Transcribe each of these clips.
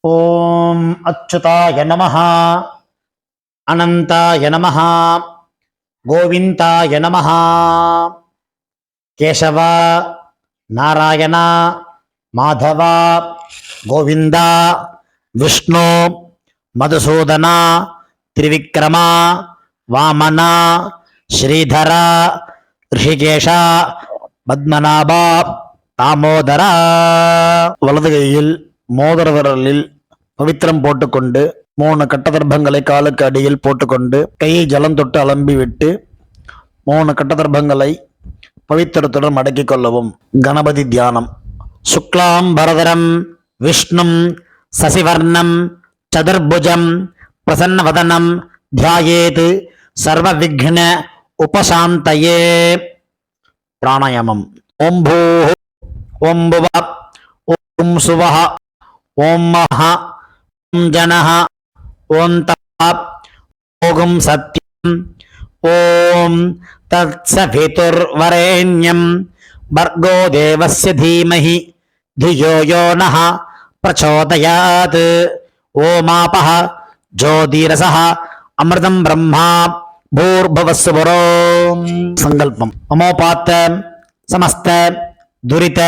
ஓம் அச்சுதாய நமஹ, அனந்தாய நமஹ, கோவிந்தாய நமஹ. கேசவ, நாராயண, மாதவ, கோவிந்தா, விஷ்ணு, மதுசூதன, திரிவிக்ரம, வாமன, ஸ்ரீதர, ரிஷிகேஷ, பத்மநாப, தாமோதர. வலது கையில் மோதிர விரலில் பவித்திரம் போட்டுக்கொண்டு 3 கட்டதர்பங்களை காலுக்கு அடியில் போட்டுக்கொண்டு கையை ஜலம் தொட்டு அலம்பி விட்டு 3 கட்டதர்பங்களை பவித்திரத்துடன் மடக்கிக் கொள்ளவும். கணபதி தியானம். சுக்லாம் பரதரம் விஷ்ணும் சசிவர்ணம் சதுர்புஜம் பிரசன்னவதனம் தியாயேத் சர்வ விக்ன உபசாந்தயே. பிராணாயாமம். ஓம் பூ ஓம் புவ ஓம் சுவஹ ஓம் மஹ ஓம் ஜனஹ ஓம் தப ஓம் சத்யம் ஓம் தத்சவிதுர்வரேண்யம் பர்கோ தேவஸ்ய தீமஹி धियो यो नः प्रचोदयात्. ओमापः ज्योतिरसः अमृतं ब्रह्मा भूर्भुवस्सुवरो. संकल्पम. अमोपात समस्त दुरित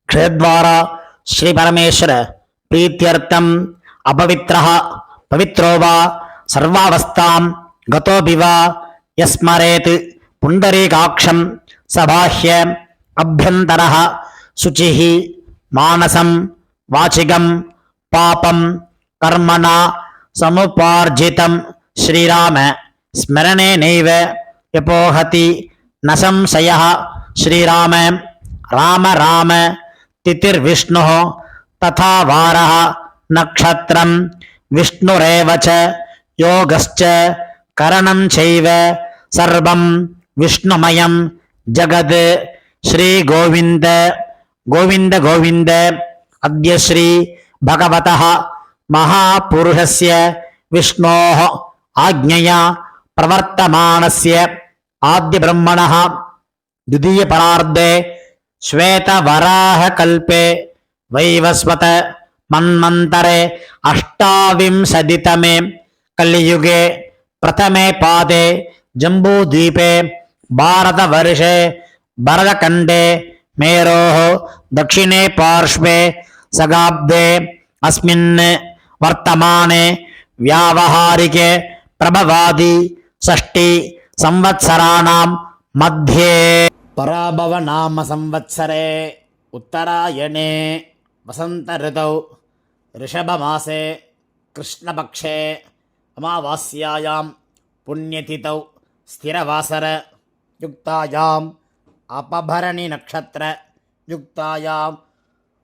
क्षेत्रद्वारा श्री परमेश्वर प्रीत्यर्थम अपवित्रः पवित्रो वा सर्वावस्थां गतोऽपि वा यस्मरेत् पुण्डरीकाक्षं सबाह्य अभ्यन्तरः शुचिः मानसं वाचिकं पापं कर्मणा समुपार्जितं श्रीराम स्मरणेनैव यपोहति न संशयः. श्रीराम राम राम तिथिर्विष्णुः तथा वारः नक्षत्रं विष्णुरेव च योगश्च करणं चैव सर्वं विष्णुमयं जगत्. श्री गोविंद गोविंद गोविंद. अद्य श्री भगवतः महापुरुषस्य विष्णोः आज्ञया प्रवर्तमानस्य आद्य ब्रह्मणः द्वितीय परार्धे श्वेतवराहकल्पे वैवस्वत मन्वन्तरे अष्टाविंशतितमे कलियुगे प्रथमे पादे जम्बूद्वीपे भारतवर्षे भरतखण्डे मेरोः दक्षिणे पार्श्वे सगाब्दे अस्मिन् वर्तमाने व्यावहारिके प्रभवादि षष्टि संवत्सराणां मध्ये पराभव नाम संवत्सरे उत्तरायणे वसंत ऋतौ ऋषभमासे कृष्णपक्षे अमावास्यायां पुण्यतिथौ स्थिरवासर युक्तायाम् अपभरणि नक्षत्र युक्तायां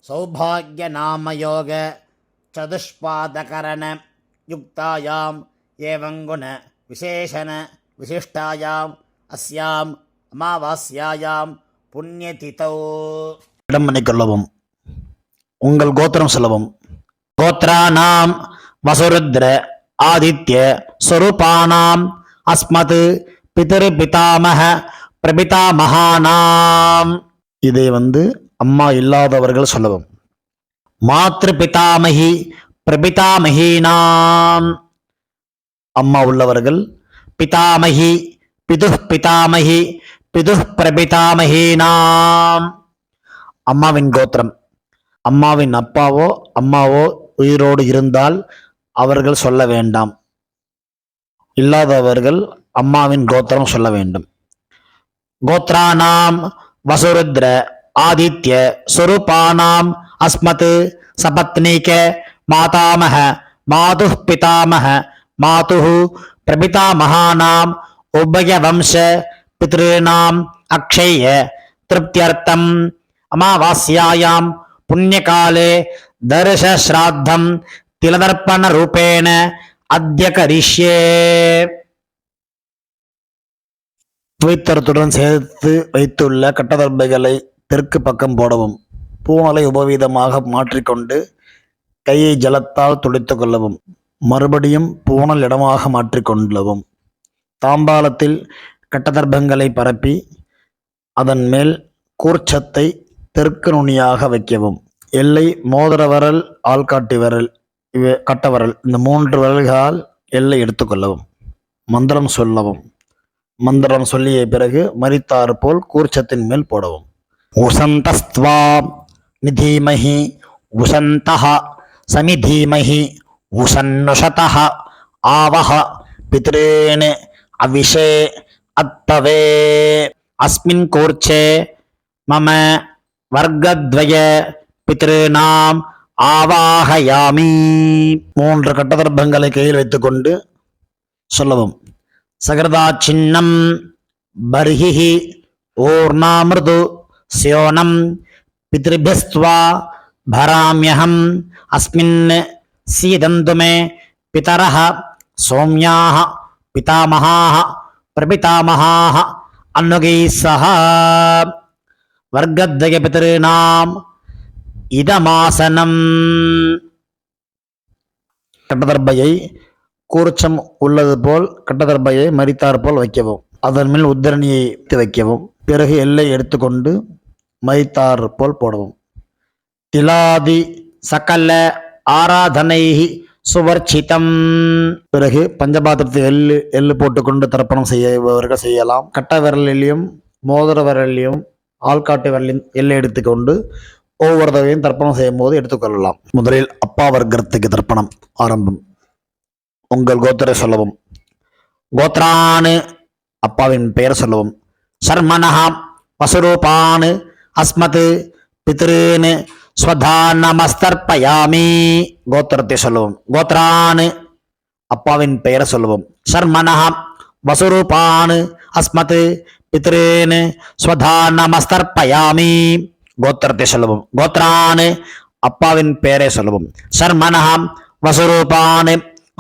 सौभाग्य नाम योग चतुष्पादकरण युक्तायां एवं गुण विशेषण विशिष्टायाम् अस्याम् अमावास्यायां पुण्यतिथौ. இடம் பண்ணிக்கொள்ளவும். உங்கள் கோத்திரம் சொல்லவும். கோத்ரானாம் வசுருத்ர ஆதித்ய ஸ்வரூபானாம் அஸ்மத் பிதர் பிதாமக பிரபிதாமகானாம். இதை அம்மா இல்லாதவர்கள் சொல்லவும். மாத்ரு பிதாமகி பிரபிதாமகீனாம். அம்மா உள்ளவர்கள் பிதாமகி பிதுஹ் பிதாமகி பிதுஹ் பிரபிதாமகீனாம். அம்மாவின் கோத்திரம். அம்மாவின் அப்பாவோ அம்மாவோ உயிரோடு இருந்தால் அவர்கள் சொல்ல வேண்டாம். இல்லாதவர்கள் அம்மாவின் கோத்திரம் சொல்ல வேண்டும். கோத்ரானாம் வசுருத்ர ஆதித்ய ஸ்வரூபானாம் அஸ்மத் சபத்னீக மாதாமக மாதுஹ் பிதாமக மாதுஹ் பிரபிதாமகானாம் உபய வம்ச பித்ருணாம் அக்ஷய திருப்தியர்த்தம் அமாவாஸ்யாயாம் புண்ணியகாலே தர்ஷ ஸ்ராத்தம் திலதர்ப்பண ரூபேண அத்ய கரிஷ்யே. பவித்திரத்துடன் சேர்த்து வைத்துள்ள கட்டதர்பைகளை தெற்கு பக்கம் போடவும். பூனலை உபவீதமாக மாற்றிக்கொண்டு கையை ஜலத்தால் துடைத்து கொள்ளவும். மறுபடியும் பூனல் இடமாக மாற்றிக்கொள்ளவும். தாம்பாலத்தில் கட்டதர்பங்களை பரப்பி அதன் மேல் கூர்ச்சத்தை தெற்கு நுனியாக வைக்கவும். எல்லை மோதிர விரல், ஆள்காட்டி விரல், கட்ட விரல், இந்த 3 விரல்களால் எல்லை எடுத்துக்கொள்ளவும். மந்திரம் சொல்லவும். மந்திரம் சொல்லிய பிறகு மரித்தாறு போல் கூர்ச்சத்தின் மேல் போடவும். உசந்தஸ்த்வா நிதீமஹி உசந்தஹ சமிதீமஹி உசன்னுஷதஹ ஆவஹ பித்ரேன் அவிஷே அத்தவே அஸ்மின் கூர்ச்சே மம வர்க்கத்வய பித்ருநாம் ஆவாஹயாமி. 3 கட்டதர்ப்பங்களை கையில் வைத்துக்கொண்டு சொல்லவும். சகிருதா சின்னம் பர்ஹிஹி ஊர்ணாமிருது ஸ்யோனம் பித்ருபிஸ்த்வா பராம்யஹம் அஸ்மின் சீதந்து மே பிதரஹ சௌம்யாஹ பிதாமஹாஹ பிரபிதாமஹாஹ அன்னுகைः சஹ வர்க்கத்வய பித்ருநாம் இதமாசனம். கட்டதர்பையை கூர்ச்சம் உள்ளது போல் கட்டதர்பையை மரித்தார் போல் வைக்கவும். அதன் மேல் உத்தரணியை வைக்கவும். பிறகு எல்லை எடுத்துக்கொண்டு மரித்தார் போல் போடவும். திலாதி சகல ஆராதனை சுவர்ச்சிதம். பிறகு பஞ்சபாத்திரத்தை எள்ளு போட்டுக்கொண்டு தர்ப்பணம் செய்யவர்கள் செய்யலாம். கட்ட விரலிலையும் மோதிர விரலிலையும் ஆள்காட்டு விரலையும் எல்லை எடுத்துக்கொண்டு ஒவ்வொரு தடவையும் தர்ப்பணம் செய்யும் போது எடுத்துக்கொள்ளலாம். முதலில் அப்பா வர்க்கத்துக்கு தர்ப்பணம் ஆரம்பம். உங்கள் கோத்திரை சொல்லவும். கோத்ரானு அப்பாவின் பெயர் சொல்லவும். சர்மனஹா வசுரூபான் அஸ்மத் பித்ருன் ஸ்வதா நமஸ்தர்ப்பயாமி. கோத்திரத்தை சொல்லவும். கோத்ரான் அப்பாவின் பெயர் சொல்லவும். சர்மனஹா வசுரூபான் அஸ்மத் பித்ருன் ஸ்வதா நமஸ்தர்ப்பயாமி. கோத்திரத்தை சொல்லவும். கோத்ரான் அப்பாவின் பெயரை சொல்லவும். சர்மனஹா வசுரூபான்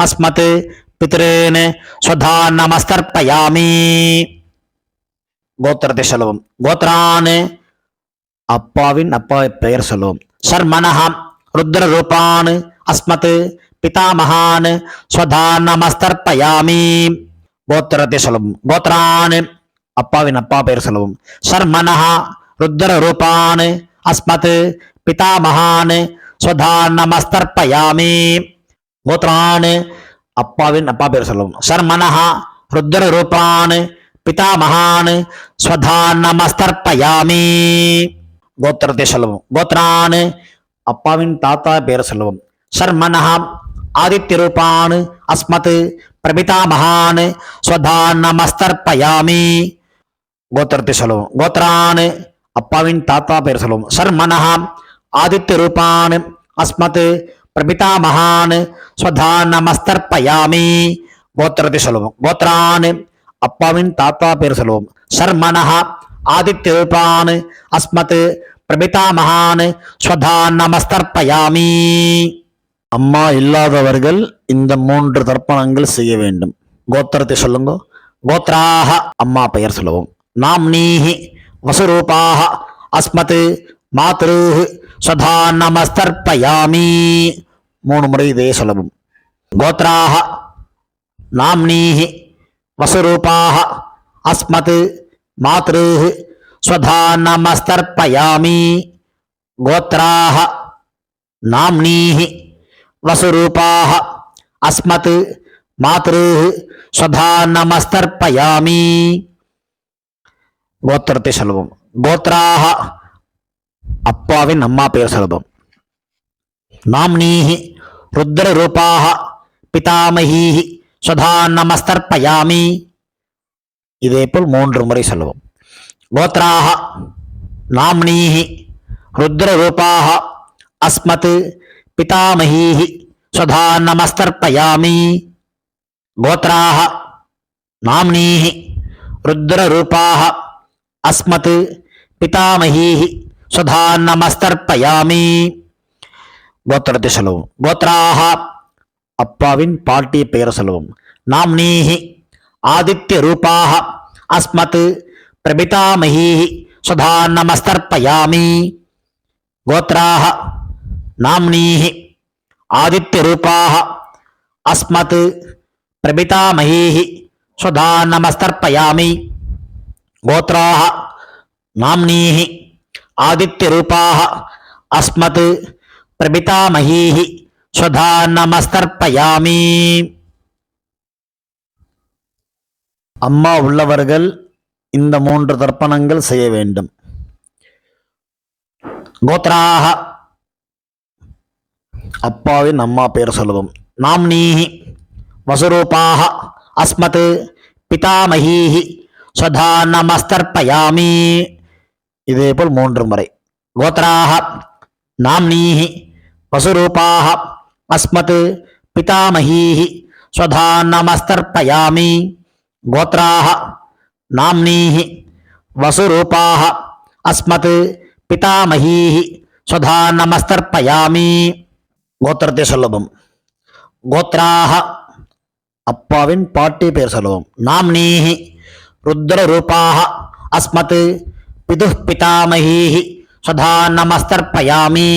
அஸ்மத் பித்ருன் ஸ்வதா நமஸ்தர்ப்பயாமி. கோத்திரத்தை சொல்லவும். கோத்ரான் அப்பாவின் பெயர் சொல்லவும். சர்மனஹா ருத்ர ரூபான் அஸ்மத் பிதாமஹான் ஸ்வதா நமஸ்தர்ப்பயாமி. கோத்திரத்தை சொல்லவும். கோத்ரான் அப்பாவின் பெயர் சொல்லவும். சர்மனஹா ருத்ர ரூபான் அஸ்மத் பிதாமஹான் ஸ்வதா நமஸ்தர்ப்பயாமி. கோத்ரான் அப்பாவின் பெயர் சொல்லவும். சர்மனஹா ருத்ர ரூபான் பிதாமஹான் ஸ்வதா நமஸ்தர்ப்பயாமி. கோத்திரத்தை சொல்லவும். கோத்ரான் அப்பாவின் தாத்தா பெயர் சொல்லவும். சர்மனஹா ஆதித்ய ரூபான் அஸ்மத் பிரபிதாமஹான் ஸ்வதா நமஸ்தர்ப்பயாமி. கோத்திரத்தை சொல்லவும். கோத்ரான் அப்பாவின் தாத்தா பெயர் சொல்லவும். சர்மனஹா ஆதித்ய ரூபான் அஸ்மத் பிரபிதாமஹான் ஸ்வதா நமஸ்தர்ப்பயாமி. கோத்திரத்தை சொல்லவும். கோத்ரான் அப்பாவின் தாத்தா பெயர் சொல்லவும். சர்மனஹா ஆதித்ய ரூபான் அஸ்மத் பிரபிதாமஹான் ஸ்வதா நமஸ்தர்ப்பயாமி. அம்மா இல்லாதவர்கள் இந்த 3 தர்ப்பணங்கள் செய்ய வேண்டும். கோத்திரத்தை சொல்லுங்க. கோத்ராஹ அம்மா பெயர் சொல்லவும். நாம்னீஹி வசுரூபாஹ அஸ்மத் மாத்ருஹ் ஸ்வதா நமஸ்தர்ப்பயாமி. 3 முறை இதே சொல்லவும். கோத்ராஹ நாம்னீஹி வசுரூபாஹ அஸ்மத் மாத்ருஹ் ஸ்வதா நமஸ்தர்ப்பயாமி. கோத்ராஹ நாம்னீஹி வசுரூபாஹ அஸ்மத் மாத்ருஹ் ஸ்வதா நமஸ்தர்ப்பயாமி. கோத்திரத்தை சொல்வோம். கோத்ராஹ அப்பாவின் பெயர் சொல்வோம். நாம்னீஹி ருத்ர ரூபாஹ பிதாமஹீஹி ஸ்வதா நமஸ்தர்ப்பயாமி. இதேபோல் 3 முறை சொல்லுவோம். கோத்ராஹ நாம்னீஹி ருத்ர ரூபாஹ அஸ்மத் பிதாமஹீஹி ஸ்வதா நமஸ்தர்ப்பயாமி. கோத்ராஹ நாம்னீஹி ருத்ர ரூபாஹ அஸ்மத் பிதாமஹீஹி ஸ்வதா நமஸ்தர்ப்பயாமி. கோத்திரத்தை சொல்லுவோம். கோத்ராஹ அப்பாவின் பாட்டி பெயர் சொல்லுவோம். நாம்னீஹி ஆதித்ய ரூபாஹ அஸ்மத் பிரபிதாமஹீஹி ஸ்வதா நமஸ்தர்ப்பயாமி. கோத்ராஹ நாம்னீஹி ஆதித்ய ரூபாஹ அஸ்மத் பிரபிதாமஹீஹி ஸ்வதா நமஸ்தர்ப்பயாமி. கோத்ராஹ நாம்னீஹி ஆதித்ய ரூபாஹ அஸ்மத் பிரபிதாமகீஹி ஸ்வதா நமஸ்தர்ப்பயாமி. அம்மா உள்ளவர்கள் இந்த 3 தர்ப்பணங்கள் செய்ய வேண்டும். கோத்ராக அப்பாவின் அம்மா பெயர் சொல்லுவோம். நாம்னீஹி வசுரூபாக அஸ்மத் பிதாமகீஹி ஸ்வதா நமஸ்தர்ப்பயாமி. இதேபோல் 3 முறை. கோத்ராக நாம்னீஹி வசுரூபாக அஸ்மத் பிதாமகீஹி ஸ்வதா நமஸ்தர்ப்பயாமி. கோத்ராக நாம்னீஹி வசுரூபாக அஸ்மத் பிதாமகீஹி ஸ்வதா நமஸ்தர்ப்பயாமி. கோத்திரத்தை சொல்லவும். கோத்ராக அப்பாவின் பாட்டி பெயர் சொல்லவும். நாம்னீஹி ருத்ரரூபாக அஸ்மத் பிதுः பிதாமகீஹி ஸ்வதா நமஸ்தர்ப்பயாமி.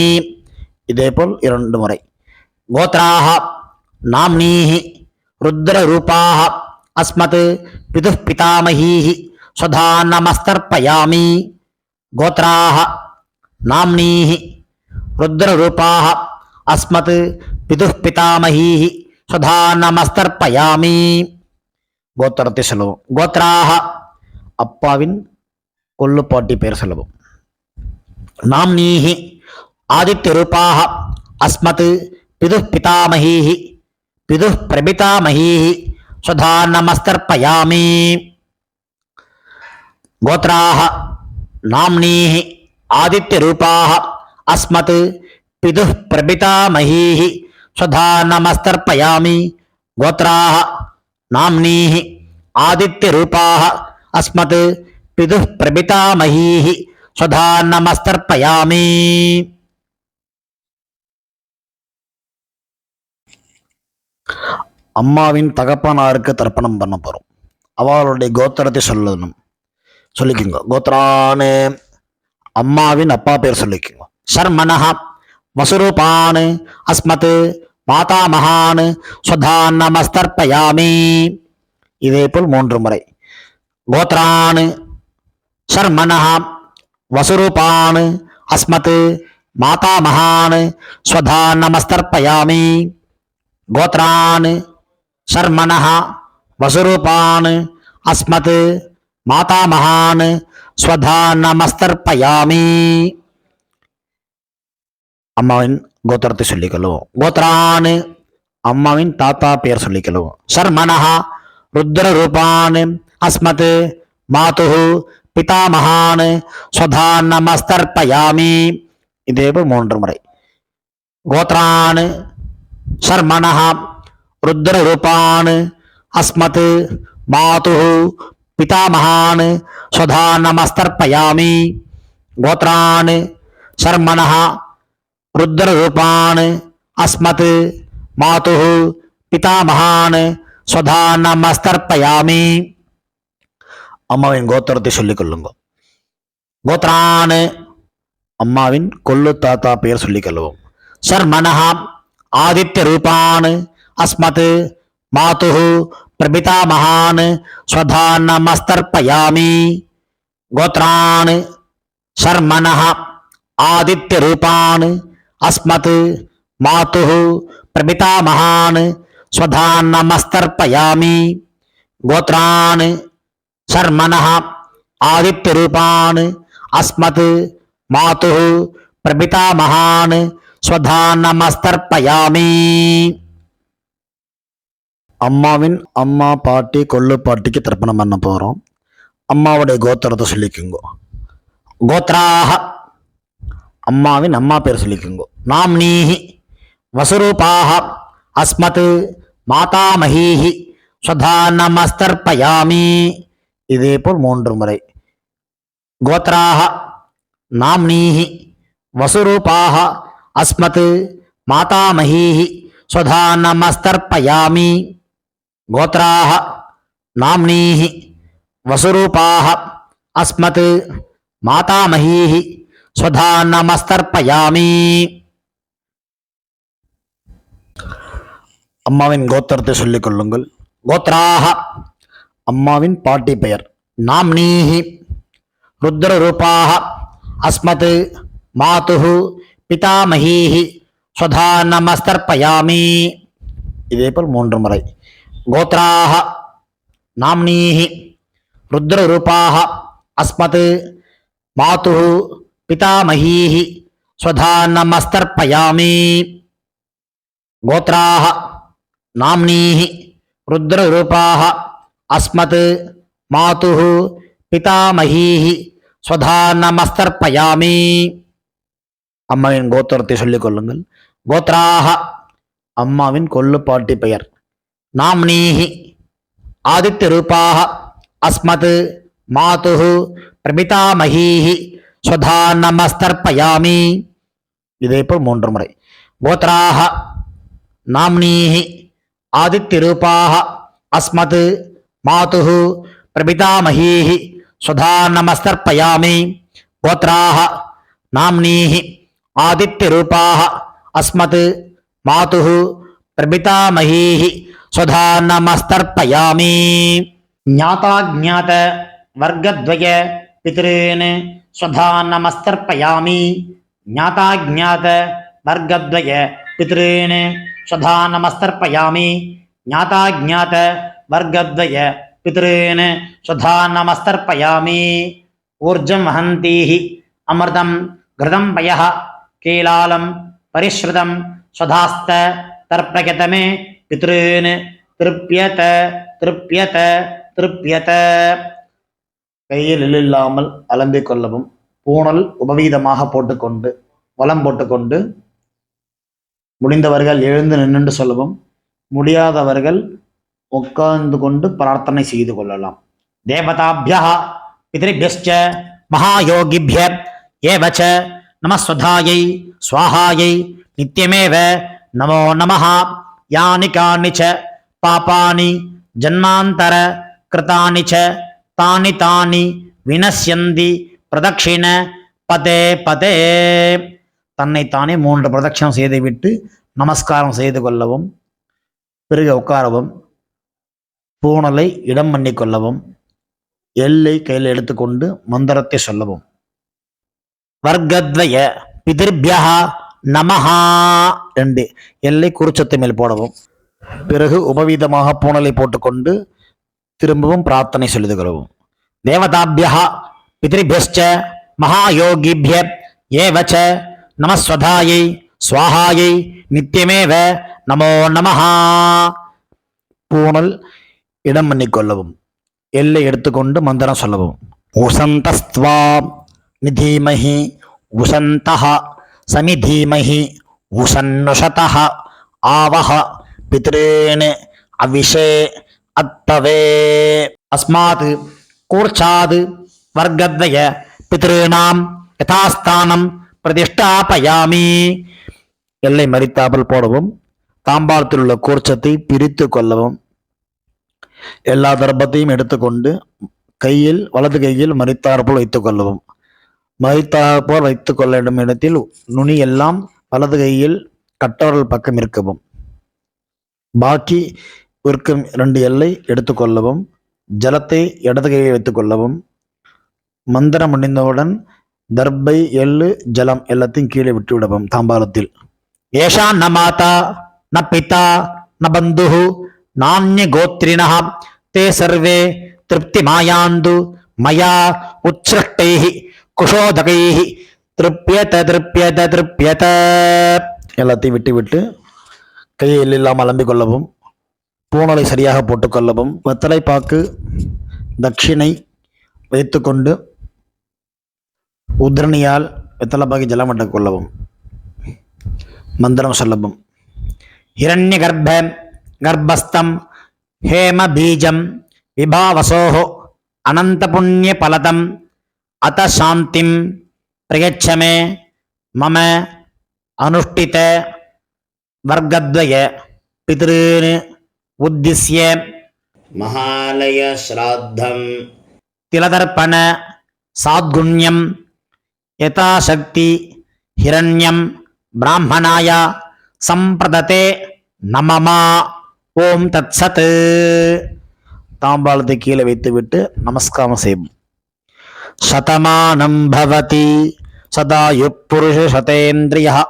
இதேபோல் 2 முறை. கோத்ராக நாம்னீஹி ருத்ரரூபாக அஸ்மத் பிதுः பிதாமகீஹி ஸ்வதா நமஸ்தர்ப்பயாமி. கோத்ராக நாம்னீஹி ருத்ரரூபாக அஸ்மத் பிதுः பிதாமகீஹி ஸ்வதா நமஸ்தர்ப்பயாமி. கோத்திரத்தை சொல்லுவோம். கோத்ராக அப்பாவின் கொள்ளுப்பாட்டி பெயர் சொல்லுவோம். நாம்னீஹி ஆதித்யரூபாக அஸ்மத் பிதுः பிதாமகீஹி பிதுः பிரபிதாமகீஹி ஸ்வதா நமஸ்தர்ப்பயாமி. கோத்ராக நாம்னீஹி ஆதித்யரூபாக அஸ்மத் பிதுः பிரபிதாமகீஹி ஸ்வதா நமஸ்தர்ப்பயாமி. கோத்ராக நாம்னீஹி ஆதித்யரூபாக அஸ்மத் பிதுः பிரபிதாமகீஹி ஸ்வதா நமஸ்தர்ப்பயாமி. அம்மாவின் தகப்பனாருக்கு தர்ப்பணம் பண்ண போறோம். அவளுடைய கோத்திரத்தை சொல்லிக்கோங்க. கோத்ரானு அம்மாவின் அப்பா பேர் சொல்லிக்கோங்க. சர்மனஹ வசுரூபான் அஸ்மத் மாதாமகான் ஸ்வதா நமஸ்தர்ப்பயாமி. இதேபோல் 3 முறை. கோத்ரான் சர்மனஹ வசுரூபான் அஸ்மத் மாதாமகான் ஸ்வதா நமஸ்தர்ப்பயாமி. கோத்ரான் சர்மனஹ வசுரூபான் அஸ்மத் மாதாமகான் ஸ்வதா நமஸ்தர்ப்பயாமி. அம்மாவின் கோத்திரத்தை சொல்லிக்கொள்ளுவோம். கோத்ரான் அம்மாவின் தாத்தா பெயர் சொல்லிக்கொள்ளுவோம். சர்மனஹ ருத்ரரூபான் அஸ்மத் மாதுஹு பிதாமகான் ஸ்வதா நமஸ்தர்ப்பயாமி. இதேபோல் 3 முறை. கோத்ரான் சர்மனஹ ருத்ரரூபான் அஸ்மத் மாதுஹு பிதாமகான் ஸ்வதா நமஸ்தர்ப்பயாமி. கோத்ரான் சர்மனஹ ருத்ரரூபான் அஸ்மத் மாதுஹு பிதாமகான் ஸ்வதா நமஸ்தர்ப்பயாமி. அம்மாவின் கோத்திரத்தை சொல்லிக் கொள்ளுங்க. கோத்ரான் அம்மாவின் கொள்ளு தாத்தா பெயர் சொல்லிக் கொள்வோம். சர்மனஹ ஆதித்யரூபான் அஸ்மத் மாதுஹு பிரபிதாமகான் ஸ்வதா நமஸ்தர்ப்பயாமி. கோத்ரான் சர்மனஹ ஆதித்யரூபான் அஸ்மத் மாதுஹு பிரபிதாமகான் ஸ்வதா நமஸ்தர்ப்பயாமி. கோத்ரான் சர்மனஹ ஆதித்யரூபான் அஸ்மத் மாதுஹு பிரபிதாமகான் ஸ்வதா நமஸ்தர்ப்பயாமி. அம்மாவின் அம்மா பாட்டி கொள்ளு பாட்டிக்கு தர்ப்பணம் பண்ண போறோம். அம்மாவுடைய கோத்திரத்தை சொல்லிக்குங்க. கோத்ராக அம்மாவின் அம்மா பேர் சொல்லிக்குங்க. நாம்னீஹி வசுரூபாக அஸ்மத் மாதாமகீஹி ஸ்வதா நமஸ்தர்ப்பயாமி. இதேபோல் 3 முறை. கோத்ராக நாம்னீஹி வசுரூபாக அஸ்மத் மாதாமகீஹி ஸ்வதா நமஸ்தர்ப்பயாமி. கோத்ராக நாம்னீஹி வசுரூபாக அஸ்மத் மாதாமகீஹி ஸ்வதா நமஸ்தர்ப்பயாமி. அம்மாவின் கோத்திரத்தை சொல்லிக் கொள்ளுங்கள். கோத்ராக அம்மாவின் பாட்டி பெயர். நாம்னீஹி ருத்ரரூபாக அஸ்மத் மாதுஹு பிதாமகீஹி ஸ்வதா நமஸ்தர்ப்பயாமி. இதேபோல் 3 முறை. கோத்ராஹ நாம்னீஹி ருத்ரரூபாஹ அஸ்மத் மாதுஹு பிதாமகீஹி ஸ்வதா நமஸ்தர்ப்பயாமி. கோத்ராஹ நாம்னீஹி ருத்ரரூபாஹ அஸ்மத் மாதுஹு பிதாமகீஹி ஸ்வதா நமஸ்தர்ப்பயாமி. அம்மாவின் கோத்திரத்தை சொல்லிக் கொள்ளுங்கள். கோத்ராஹ அம்மாவின் கொல்லுப்பாட்டி பெயர். நாம்னீஹி ஆதித்ய ரூபாஹ அஸ்மத் மாதுஹு பிரபிதாமகீஹி ஸ்வதா நமஸ்தர்ப்பயாமி. இதேபோல் 3 முறை. கோத்ராஹ நாம்னீஹி ஆதித்ய ரூபாஹ அஸ்மத் மாதுஹு பிரபிதாமகீஹி ஸ்வதா நமஸ்தர்ப்பயாமி. கோத்ராஹ நாம்னீஹி ஆதித்ய ரூபாஹ அஸ்மத் மாதுஹு பிரபிதாமகீஹி ஸ்வதா நமஸ்தர்ப்பயாமி. ஞாதாஜ்ஞாத வர்க்கத்வய பித்ருன் ஸ்வதா நமஸ்தர்ப்பயாமி. ஞாதாஜ்ஞாத வர்க்கத்வய பித்ருன் ஸ்வதா நமஸ்தர்ப்பயாமி. ஞாதாஜ்ஞாத வர்க்கத்வய பித்ருன் ஸ்வதா நமஸ்தர்ப்பயாமி. ஊர்ஜம் வஹந்தீஹி அமிர்தம் கிருதம் பயः கீலாலம் பரிஸ்ருதம் ஸ்வதாஸ்த தர்ப்பயதமே பித்ருன் திருப்யத திருப்யத திருப்யத. கையில் இல்லாமல் அலம்பிக் கொள்ளவும். பூணல் உபவீதமாக போட்டுக்கொண்டு வலம் போட்டுக்கொண்டு முடிந்தவர்கள் எழுந்து நின்று சொல்லவும். முடியாதவர்கள் உட்கார்ந்து கொண்டு பிரார்த்தனை செய்து கொள்ளலாம். தேவதாபியः பித்ருபியஸ்ச மகாயோகிபிய ஏவச நமஸ்வதாயை ஸ்வாஹாயை நித்யமேவ நமோ நமः. யானி கானி ச பாபானி ஜன்மாந்தர கிருதானி ச தானி தானி வினஸ்யந்தி பிரதக்ஷிண பதே பதே. தன்னைத்தானே 3 பிரதட்சணம் செய்துவிட்டு நமஸ்காரம் செய்து கொள்ளவும். பிறகு உட்காரவும். பூணலை இடம் பண்ணி கொள்ளவும். எல்லை கையில் எடுத்துக்கொண்டு மந்திரத்தை சொல்லவும். வர்க்கத்வய பிதிர்பியஹ நமஹா 2 எல்லை குறிச்சத்தை மேல் போடவும். பிறகு உபவீதமாக பூணலை போட்டுக்கொண்டு திரும்பவும் பிரார்த்தனை சொல்லிது கொள்ளவும். தேவதாபியஹ பித்ருபியஸ்ச மகாயோகிபிய ஏவச நமஸ்வதாயை ஸ்வாஹாயை நித்யமேவ நமோ நமஹ. பூணல் இடம் பண்ணிக்கொள்ளவும். எல்லை எடுத்துக்கொண்டு மந்திரம் சொல்லவும். உசந்தஸ்த்வா நிதீமஹி உசந்தஹ சமிதீமஹி உசன்னுஷதஹ ஆவஹ பித்ருன் அவிஷே அத்தவே. அஸ்மாத் கூர்ச்சாத் வர்க்கத்வய பித்ருணாம் யதாஸ்தானம் பிரதிஷ்டாபயாமி. எல்லை மறித்தாமல் போடவும். தாம்பாளத்தில் உள்ள கூர்ச்சத்தை பிரித்து கொள்ளவும். எல்லா தர்ப்பத்தையும் எடுத்துக்கொண்டு கையில் வலது கையில் மறித்தாற்போல் வைத்துக் கொள்ளவும். மறித்தாற்போல் வைத்துக் கொள்ள வேண்டும் இடத்தில் நுனி எல்லாம் வலது கையில் கட்டவரல் பக்கம் இருக்கவும். பாக்கி இருக்கும் 2 எல்லை எடுத்துக்கொள்ளவும். ஜலத்தை இடது கையை வைத்துக் கொள்ளவும். மந்திரம் முடிந்தவுடன் தர்பை எள்ளு ஜலம் எல்லாத்தையும் கீழே விட்டு விடவும். தாம்பாளத்தில் ஏஷா ந மாதா ந பிதா ந பந்துஹு நான்ய கோத்ரிணः தே சர்வே திருப்தி மாயாந்து மயா உச்ச்ருஷ்டைஹி குஷோதகைஹி திருப்யத திருப்யத திருப்யத. எல்லாத்தையும் விட்டு விட்டு கையில் இல்லாமல் அலம்பிக் கொள்ளவும். பூணலை சரியாக போட்டுக்கொள்ளவும். வெத்தலை பாக்கு தட்சிணை வைத்துக்கொண்டு உத்ரணியால் வெத்தலை பாக்கி ஜலம் விட்டு கொள்ளவும். மந்திரம் சொல்லவும். ஹிரண்ய கர்ப்ப கர்ப்பஸ்தம் ஹேம பீஜம் விபாவசோஹ அனந்த புண்ணிய பலதம் அத சாந்திம் பிரயச்சமே மம அனுஷ்டித வர்க்கத்வய பித்ருன் உத்திஸ்ய மகாலய ஸ்ராத்தம் திலதர்ப்பண சாத்குண்யம் யதாசக்தி ஹிரண்யம் பிராமணாய சம்பிரததே நமமா. ஓம் தத்சத். தாம்பாளத்தை கீழே வைத்துவிட்டு நமஸ்காரம் செய்யும். சதமானம் பவதி சதாயு புருஷ சதேந்திரிய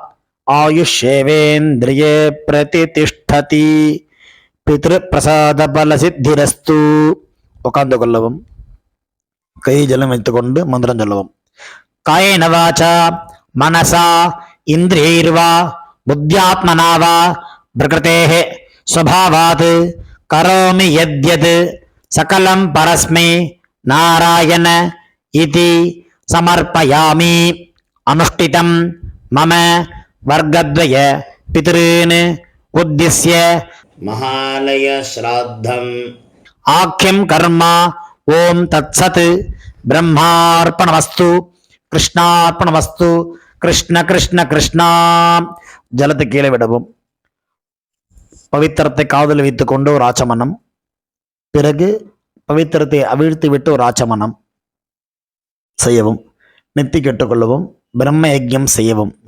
ஆயுஷேவேந்திரியே பிரதிதிஷ்டதி. பித்ரு பிரசாத பல சித்திரஸ்து. உட்கார்ந்து கொள்ளவும். கை ஜலம் வைத்துக்கொண்டு மந்திரம் சொல்லவும். காயேன வாசா மனசா இந்திரியைர்வா புத்தியாத்மனா வா பிரகிருதேஹ ஸ்வபாவாத் கரோமி யத்யத் சகலம் பரஸ்மை நாராயண இதி சமர்ப்பயாமி. அனுஷ்டிதம் மம வர்க்கத்வய பித்ருன் உத்திஸ்ய மகாலய ஸ்ராத்தம் ஆக்கியம் கர்மா. ஓம் தத்சத். பிரம்மார்ப்பணமஸ்து. கிருஷ்ணார்ப்பணமஸ்து. கிருஷ்ண கிருஷ்ண கிருஷ்ணா. ஜலத்தை கீழே விடவும். பவித்திரத்தை காதல் வைத்துக் கொண்டு ஒரு ஆச்சமனம். பிறகு பவித்திரத்தை அவிழ்த்து விட்டு ஒரு ஆச்சமனம் செய்யவும். நெத்தி கெட்டுக்கொள்ளவும். பிரம்ம யஜ்யம் செய்யவும்.